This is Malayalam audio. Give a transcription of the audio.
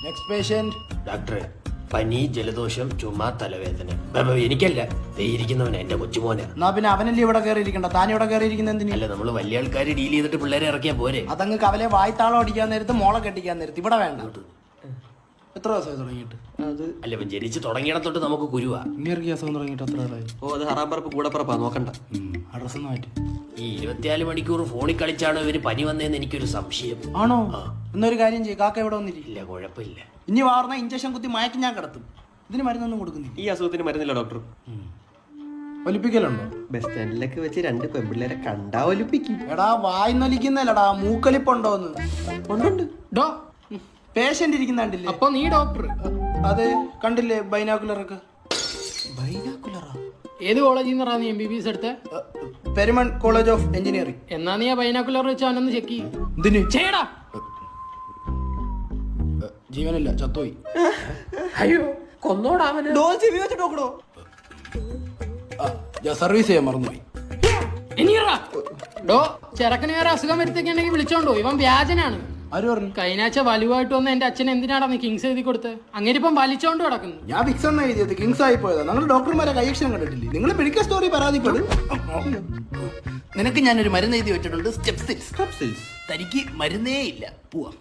Next patient. ഡോക്ടറെ, പനി, ജലദോഷം, ചുമ, തലവേദന. എനിക്കല്ല, ഇരിക്കുന്നവനാ, എന്റെ കൊച്ചുമോനാ. എന്നാ പിന്നെ അവനല്ലേ ഇവിടെ കയറിയിരിക്കണ്ട, താൻ ഇവിടെ കയറിയിരിക്കുന്ന എന്തിനാ? അല്ല, നമ്മള് വലിയ ആൾക്കാർ ഡീൽ ചെയ്തിട്ട് പിള്ളേരെ ഇറക്കിയാ പോരെ? അതങ്ങ് കവലെ വായ്ത്താളം അടിക്കാൻ നേരത്ത് മോളെ കെട്ടിക്കാൻ നേരത്ത് ഇവിടെ വേണ്ട. എത്ര ദിവസമായി തുടങ്ങിയിട്ട്? അത് അല്ല, ഇപ്പൊ ജനിച്ച് തുടങ്ങിയിടത്തോട്ട് നമുക്ക് കുരുവാ. ഇങ്ങനെ അസുഖം തുടങ്ങിയിട്ട് എത്ര കാലമായി? ഓ, അത് ഹറാമ്പറപ്പ് കൂടപ്പറപ്പാ, നോക്കണ്ട. അഡ്രസ് ഒന്ന് മാറ്റി. ഈ 24 മണിക്കൂർ ഫോണിൽ കളിച്ചാണ് ഇവര് പനി വന്നതെന്ന് എനിക്കൊരു സംശയം. ആണോ? എന്നൊരു കാര്യം ചെയ്യും, കാക്ക ഇവിടെ വന്നിരിക്കും. ഇല്ല, കുഴപ്പമില്ല. ഇനി വാർന്ന ഇഞ്ചക്ഷൻ കുത്തി മയക്കി ഞാൻ കിടത്തും. ഇതിന് മരുന്നൊന്നും കൊടുക്കുന്നില്ല. ഈ അസുഖത്തിന് മരുന്നില്ല ഡോക്ടർ. ഒലിപ്പിക്കലുണ്ടോ? ബസ് സ്റ്റാൻഡിലൊക്കെ വെച്ച് 2 പെൺപിള്ളേരെ കണ്ടാ ഒലിപ്പിക്കും. എടാ വായ്ന്നൊലിക്കുന്നല്ലടാ, മൂക്കലിപ്പുണ്ടോന്ന്. ഉണ്ടുണ്ട്. ഡോ പേഷ്യന്റ് ഇരിക്കുന്നുണ്ടില്ലേ? അപ്പൊ നീ ഡോക്ടർ? അത് കണ്ടില്ലേ ബൈനാക്കുലർ ഒക്കെ? ബൈനാക്കുലറാ? ഏത് കോളേജിൽ നിന്നാ നീ MBBS എടുത്തേ? Perumon college of engineering. എന്നാ നീ ആ ബൈനാക്കുലർ വെച്ച് അവനൊന്ന് ചെക്ക് ചെയ്യും. ഇതിന് ചെയ്യടാ. ജീവനില്ല, ചത്തോയി. അയ്യോ, കൊന്നോടാ അവന്. ചെവി വെച്ച് നോക്കണോ? സർവീസ് ചെയ്യാൻ മറന്നുപോയി. ഇനിയറാ ഡോ, ചെറുക്കന് വേറെ അസുഖം വരുത്തേക്കുണ്ടെങ്കിൽ വിളിച്ചോണ്ടോ, ഇവൻ വ്യാജനാണ്. ആര് പറഞ്ഞു? കഴിഞ്ഞാഴ്ച വലുവായിട്ട് വന്ന് എന്റെ അച്ഛൻ എന്തിനാടാ നീ കിങ്സ് എഴുതി കൊടുത്ത്? അങ്ങനെ ഇപ്പം വലിച്ചോണ്ട് കിടക്കുന്നു. ഞാൻ വിക്സ് എന്ന എഴുതിയത് കിങ്സ് ആയി പോയതാ. നിങ്ങൾ ഡോക്ടർമാരെ കൈയക്ഷരം കണ്ടിട്ടില്ലേ? നിങ്ങൾ മെഡിക്കൽ സ്റ്റോറി പരാതിപ്പെടും. നിനക്ക് ഞാനൊരു മരുന്ന് എഴുതി വെച്ചിട്ടുണ്ട്, സ്റ്റെപ്സിൽസ്. തനിക്ക് മരുന്നേ ഇല്ല, പോവാം.